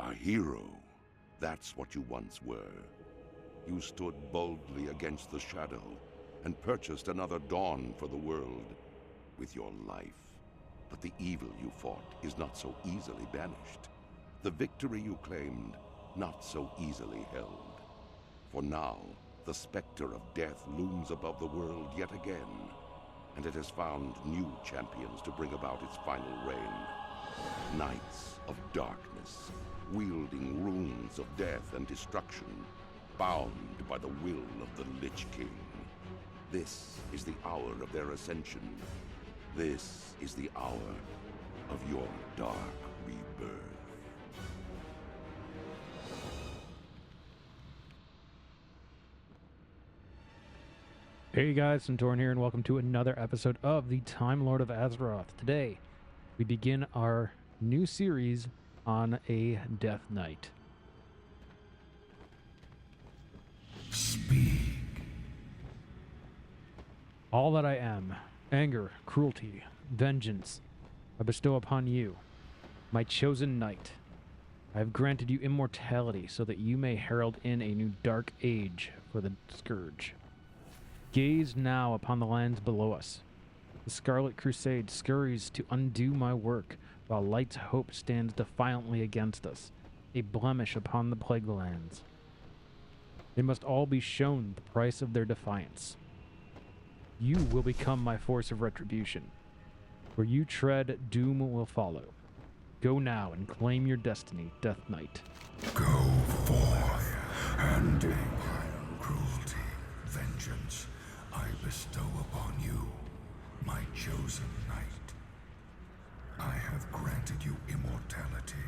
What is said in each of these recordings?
A hero. That's what you once were. You stood boldly against the shadow and purchased another dawn for the world with your life. But the evil you fought is not so easily banished. The victory you claimed, not so easily held. For now, the specter of death looms above the world yet again, and it has found new champions to bring about its final reign. Knights of darkness, wielding runes of death and destruction, bound by the will of the Lich King. This is the hour of their ascension. This is the hour of your dark rebirth. Hey guys, Torn here, and welcome to another episode of the Timelord of Azeroth. Today, we begin our new series on a Death Knight. Speak. All that I am, anger, cruelty, vengeance, I bestow upon you, my chosen knight. I have granted you immortality so that you may herald in a new dark age for the Scourge. Gaze now upon the lands below us. The Scarlet Crusade scurries to undo my work, while Light's hope stands defiantly against us, a blemish upon the Plague Lands. They must all be shown the price of their defiance. You will become my force of retribution. Where you tread, doom will follow. Go now and claim your destiny, Death Knight. Go forth, and in cruelty, vengeance, I bestow upon you, my chosen knight. I have granted you immortality,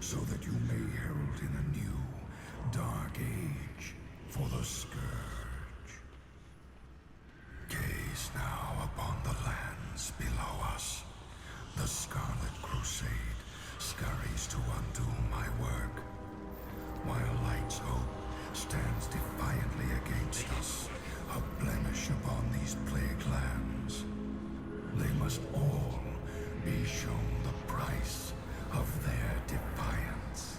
so that you may herald in a new, dark age for the Scourge. Gaze now upon the lands below us. The Scarlet Crusade scurries to undo my work, while Light's hope stands defiantly against us, a blemish upon these plague lands. They must all be shown the price of their defiance.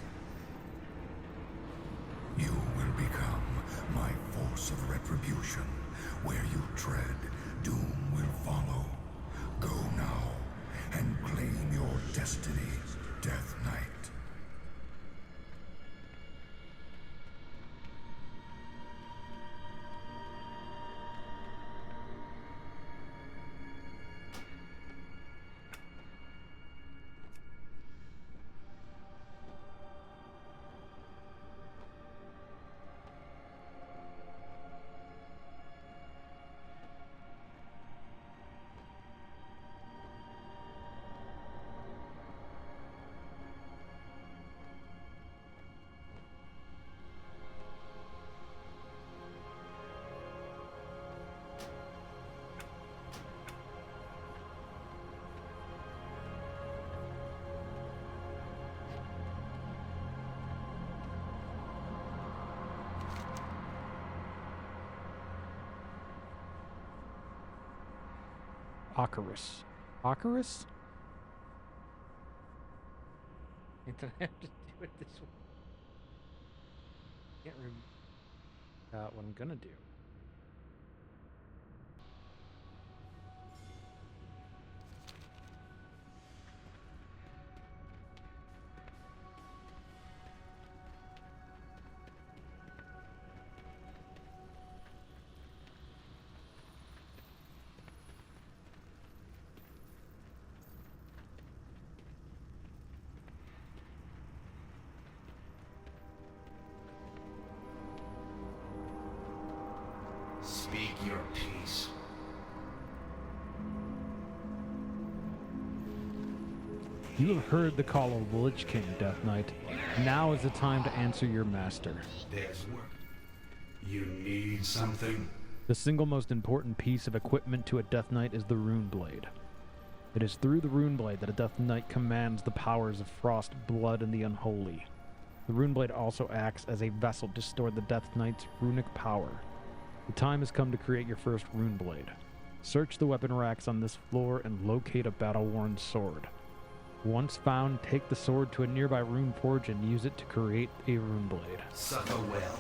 You will become my force of retribution. Where you tread, doom will follow. Go now and claim your destiny, Death Knight. Warcaraft? Did I have to do it this way? Can't remember what I'm gonna do. Speak your peace. You have heard the call of the Lich King, Death Knight. Now is the time to answer your master. There's work. You need something? The single most important piece of equipment to a Death Knight is the Rune Blade. It is through the Rune Blade that a Death Knight commands the powers of frost, blood, and the unholy. The Rune Blade also acts as a vessel to store the Death Knight's runic power. The time has come to create your first Rune Blade. Search the weapon racks on this floor and locate a battle-worn sword. Once found, take the sword to a nearby rune forge and use it to create a rune blade. Suffer well.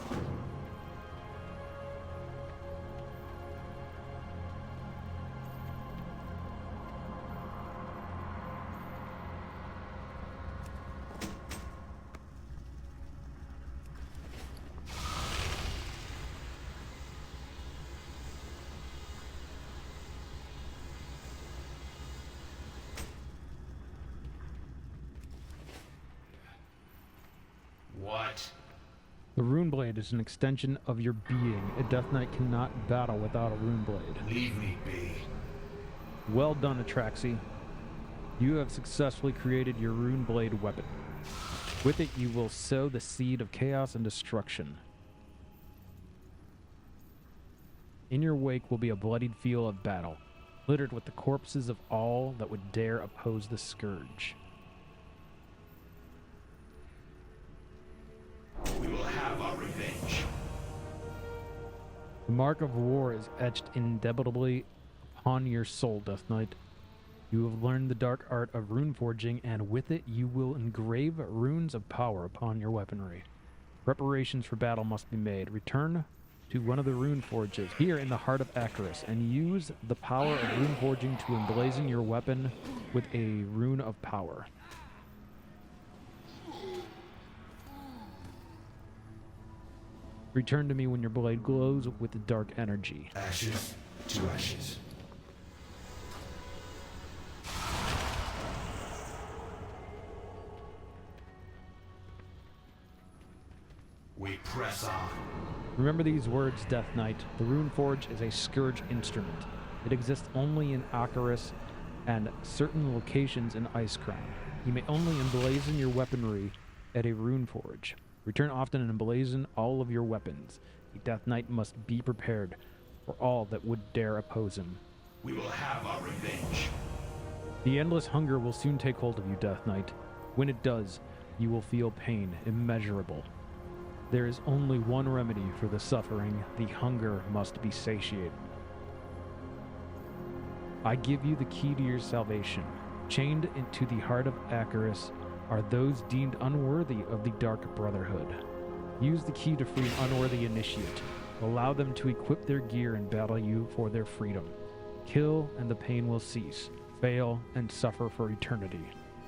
What? The rune blade is an extension of your being. A Death Knight cannot battle without a rune blade. Leave me be. Well done, Atraxi. You have successfully created your rune blade weapon. With it, you will sow the seed of chaos and destruction. In your wake will be a bloodied field of battle, littered with the corpses of all that would dare oppose the scourge. We will have our revenge. The mark of war is etched indelibly upon your soul, Death Knight. You have learned the dark art of rune forging, and with it you will engrave runes of power upon your weaponry. Preparations for battle must be made. Return to one of the rune forges here in the heart of Acheris, and use the power of rune forging to emblazon your weapon with a rune of power. Return to me when your blade glows with the dark energy. Ashes to ashes. We press on. Remember these words, Death Knight. The rune forge is a scourge instrument. It exists only in Acheris and certain locations in Icecrown. You may only emblazon your weaponry at a rune forge. Return often and emblazon all of your weapons. A Death Knight must be prepared for all that would dare oppose him. We will have our revenge. The endless hunger will soon take hold of you, Death Knight. When it does, you will feel pain immeasurable. There is only one remedy for the suffering. The hunger must be satiated. I give you the key to your salvation. Chained into the heart of Acheris are those deemed unworthy of the Dark Brotherhood. Use the key to free an unworthy initiate. Allow them to equip their gear and battle you for their freedom. Kill and the pain will cease. Fail and suffer for eternity.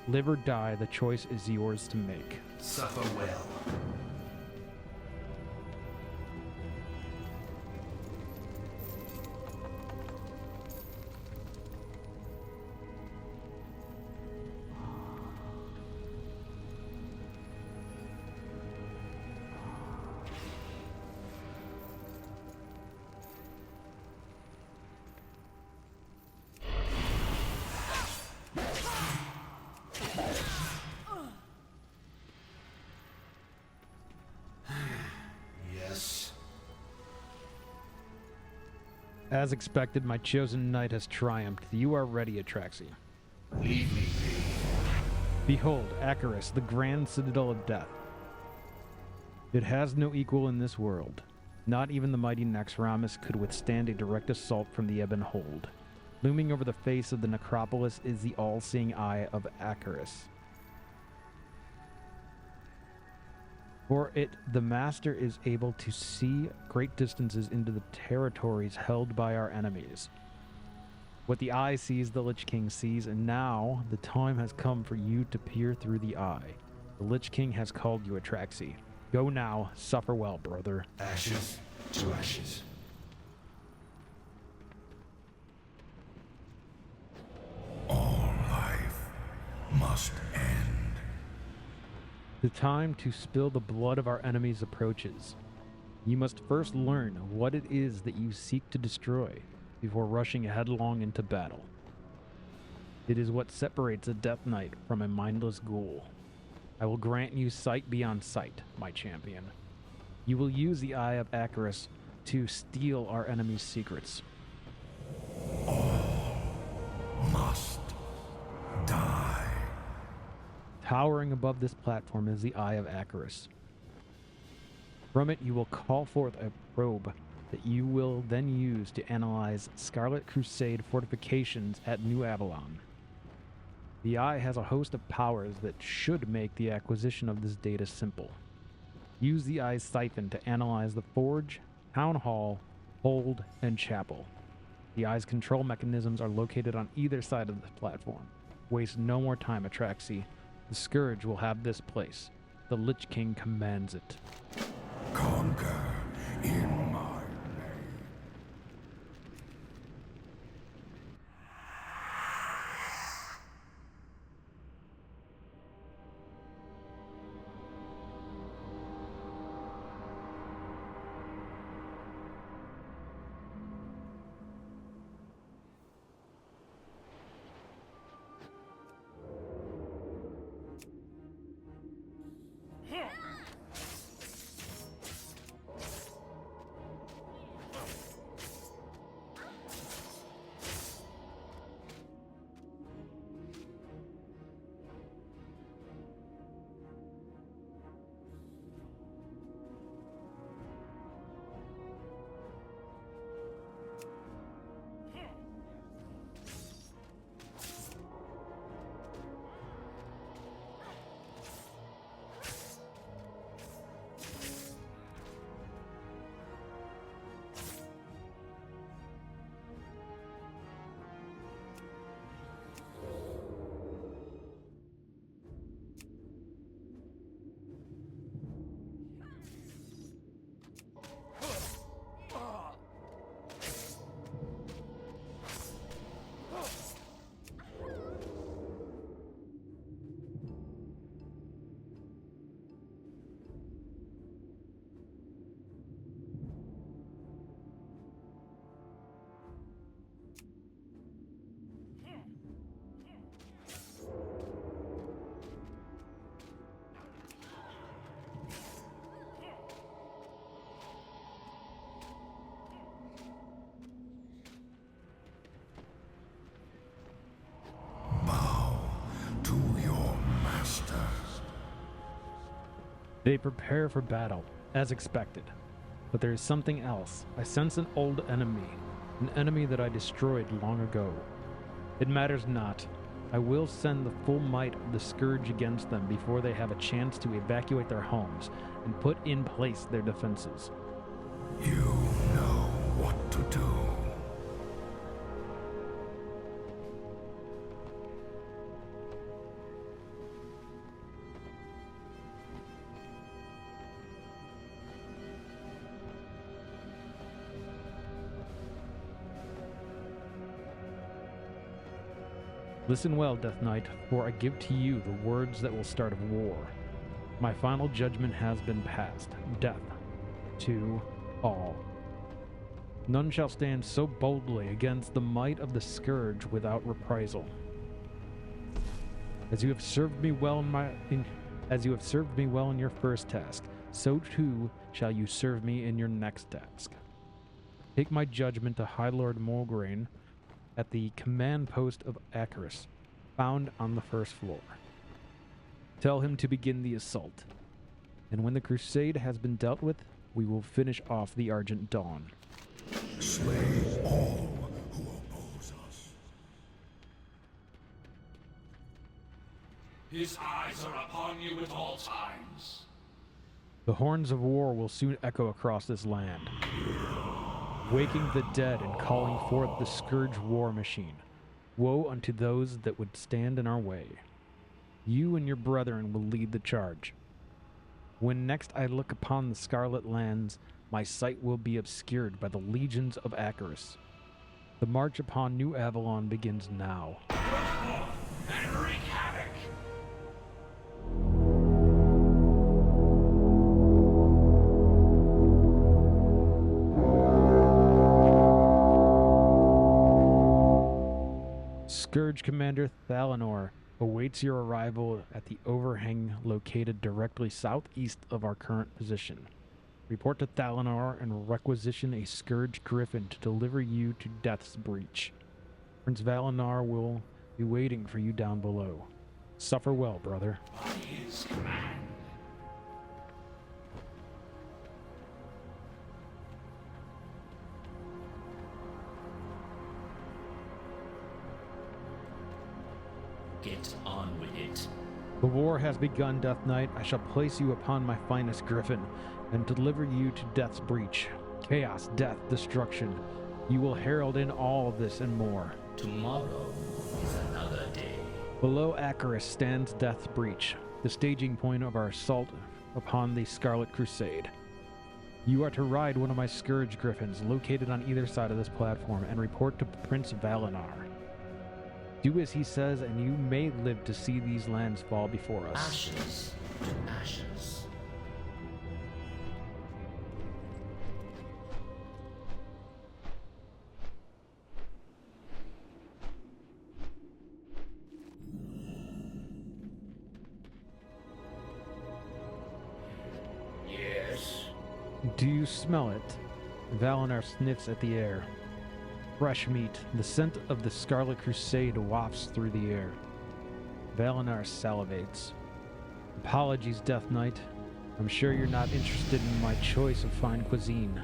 Live or die, the choice is yours to make. Suffer well. As expected, my chosen knight has triumphed. You are ready, Atraxi. Leave me be. Behold, Acheris, the grand citadel of death. It has no equal in this world. Not even the mighty Naxxramas could withstand a direct assault from the Ebon Hold. Looming over the face of the necropolis is the all-seeing eye of Acheris. For it, the Master is able to see great distances into the territories held by our enemies. What the eye sees, the Lich King sees, and now the time has come for you to peer through the eye. The Lich King has called you, Atraxi. Go now, suffer well, brother. Ashes to ashes. All life must end. The time to spill the blood of our enemies approaches. You must first learn what it is that you seek to destroy before rushing headlong into battle. It is what separates a Death Knight from a mindless ghoul. I will grant you sight beyond sight, my champion. You will use the Eye of Acheris to steal our enemies' secrets. All must die. Towering above this platform is the Eye of Acheris. From it, you will call forth a probe that you will then use to analyze Scarlet Crusade fortifications at New Avalon. The Eye has a host of powers that should make the acquisition of this data simple. Use the Eye's siphon to analyze the Forge, Town Hall, Hold, and Chapel. The Eye's control mechanisms are located on either side of the platform. Waste no more time, Atraxi. The Scourge will have this place. The Lich King commands it. Conquer in my name. They prepare for battle, as expected. But there is something else. I sense an old enemy. An enemy that I destroyed long ago. It matters not. I will send the full might of the Scourge against them before they have a chance to evacuate their homes and put in place their defenses. You know what to do. Listen well, Death Knight, for I give to you the words that will start a war. My final judgment has been passed. Death to all. None shall stand so boldly against the might of the Scourge without reprisal. As you have served me well in your first task, so too shall you serve me in your next task. Take my judgment to High Lord Morgraine at the command post of Acheris, found on the first floor. Tell him to begin the assault, and when the crusade has been dealt with, we will finish off the Argent Dawn. Slay all who oppose us. His eyes are upon you at all times. The horns of war will soon echo across this land, waking the dead and calling forth the Scourge war machine. Woe unto those that would stand in our way. You and your brethren will lead the charge. When next I look upon the Scarlet Lands, my sight will be obscured by the legions of Acheris. The march upon New Avalon begins now. And wreak havoc. Scourge Commander Thalanor awaits your arrival at the overhang located directly southeast of our current position. Report to Thalanor and requisition a Scourge Griffin to deliver you to Death's Breach. Prince Valinor will be waiting for you down below. Suffer well, brother. By his command. Get The war has begun, Death Knight. I shall place you upon my finest griffin and deliver you to Death's breach. Chaos, death, destruction. You will herald in all of this and more. Tomorrow is another day. Below Acheris stands Death's breach, the staging point of our assault upon the Scarlet Crusade. You are to ride one of my Scourge Griffins located on either side of this platform and report to Prince Valinar. Do as he says, and you may live to see these lands fall before us. Ashes to ashes. Yes. Do you smell it? Valinar sniffs at the air. Fresh meat, the scent of the Scarlet Crusade wafts through the air. Valinar salivates. Apologies, Death Knight. I'm sure you're not interested in my choice of fine cuisine.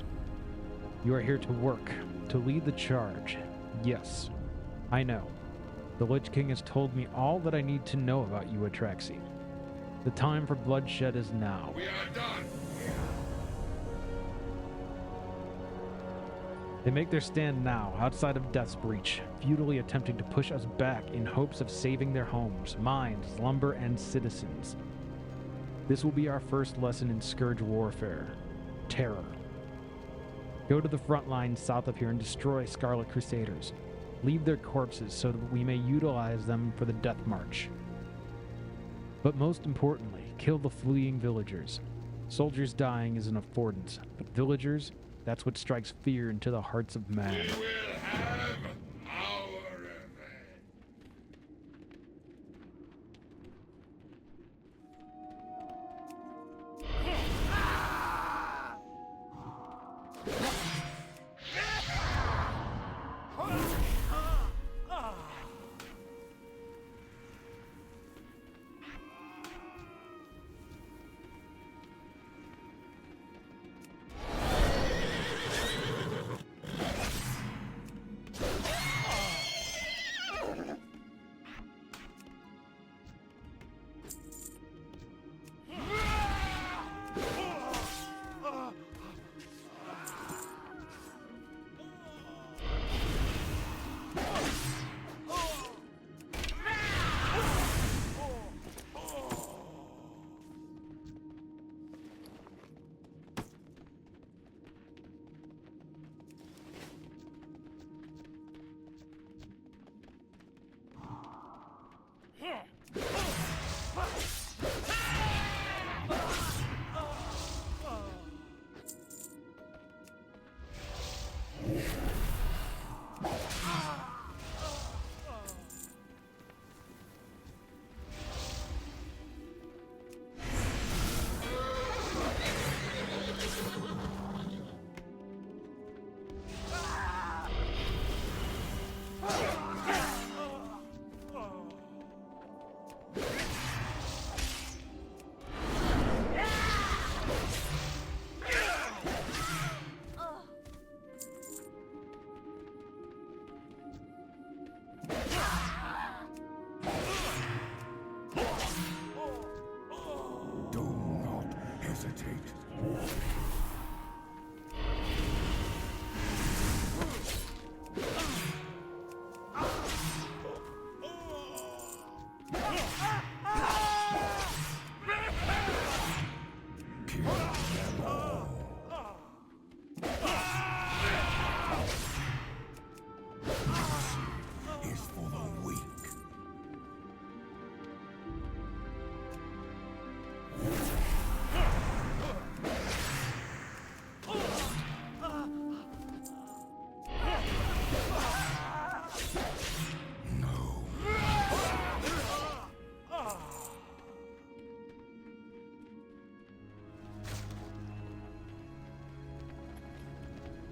You are here to work, to lead the charge. Yes, I know. The Lich King has told me all that I need to know about you, Atraxi. The time for bloodshed is now. We are done. They make their stand now, outside of Death's Breach, futilely attempting to push us back in hopes of saving their homes, mines, lumber, and citizens. This will be our first lesson in Scourge warfare. Terror. Go to the front lines south of here and destroy Scarlet Crusaders. Leave their corpses so that we may utilize them for the Death March. But most importantly, kill the fleeing villagers. Soldiers dying is an affordance, but villagers, that's what strikes fear into the hearts of man. We will have our revenge.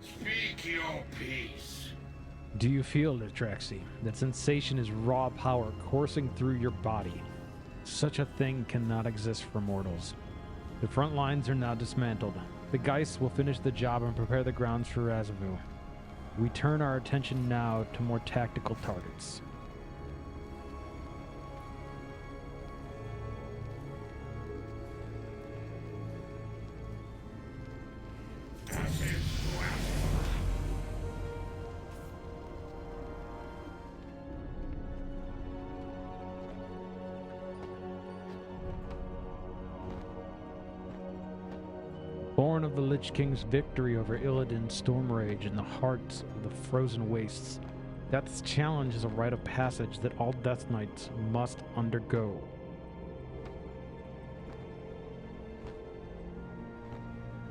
Speak your peace. Do you feel it, Atraxi? That sensation is raw power coursing through your body. Such a thing cannot exist for mortals. The front lines are now dismantled. The Geists will finish the job and prepare the grounds for Razavu. We turn our attention now to more tactical targets. Born of the Lich King's victory over Illidan's Stormrage in the hearts of the frozen wastes, Death's challenge is a rite of passage that all Death Knights must undergo.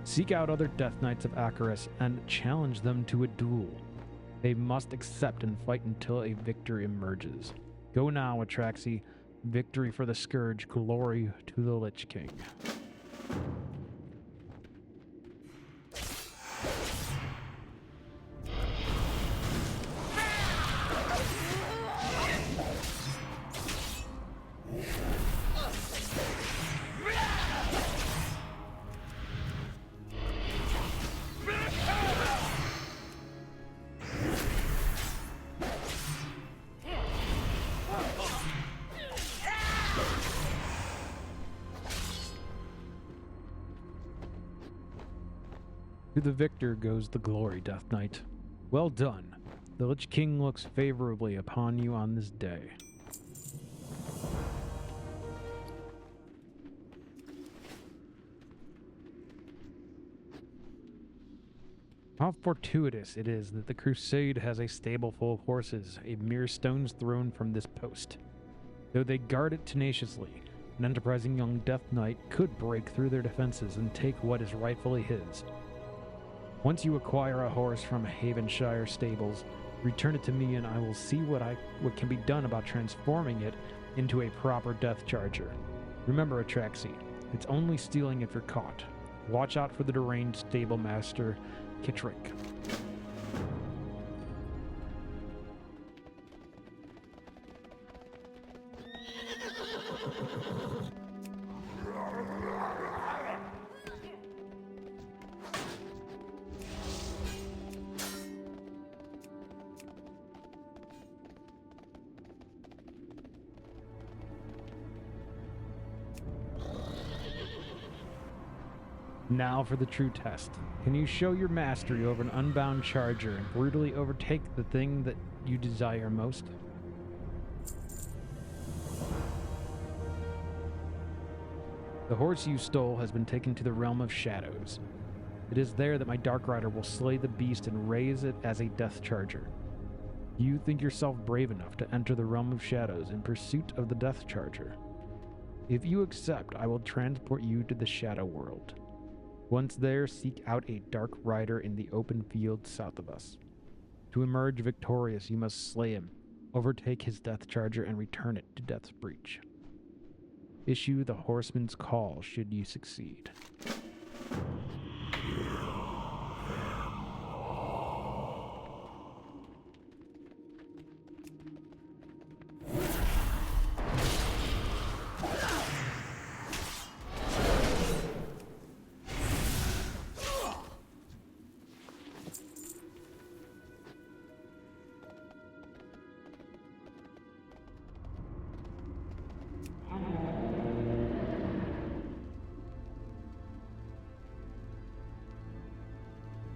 Seek out other Death Knights of Acheris and challenge them to a duel. They must accept and fight until a victory emerges. Go now, Atraxi. Victory for the Scourge, glory to the Lich King. To the victor goes the glory, Death Knight. Well done. The Lich King looks favorably upon you on this day. How fortuitous it is that the Crusade has a stable full of horses, a mere stone's thrown from this post. Though they guard it tenaciously, an enterprising young Death Knight could break through their defenses and take what is rightfully his. Once you acquire a horse from Havenshire stables, return it to me and I will see what can be done about transforming it into a proper death charger. Remember, Atraxi, it's only stealing if you're caught. Watch out for the deranged stable master, Kittrick. Now for the true test. Can you show your mastery over an unbound charger and brutally overtake the thing that you desire most? The horse you stole has been taken to the realm of shadows. It is there that my Dark Rider will slay the beast and raise it as a death charger. Do you think yourself brave enough to enter the realm of shadows in pursuit of the death charger? If you accept, I will transport you to the shadow world. Once there, seek out a Dark Rider in the open field south of us. To emerge victorious, you must slay him, overtake his death charger, and return it to Death's Breach. Issue the Horseman's Call should you succeed.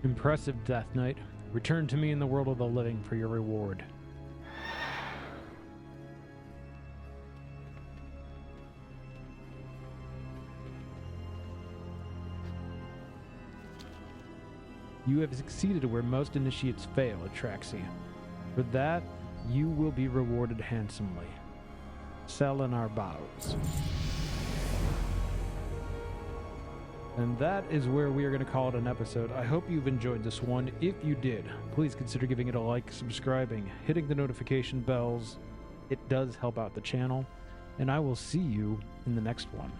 Impressive, Death Knight. Return to me in the world of the living for your reward. You have succeeded where most initiates fail, Atraxi. For that, you will be rewarded handsomely. Sell in our bows. And that is where we are going to call it an episode. I hope you've enjoyed this one. If you did, please consider giving it a like, subscribing, hitting the notification bells. It does help out the channel. And I will see you in the next one.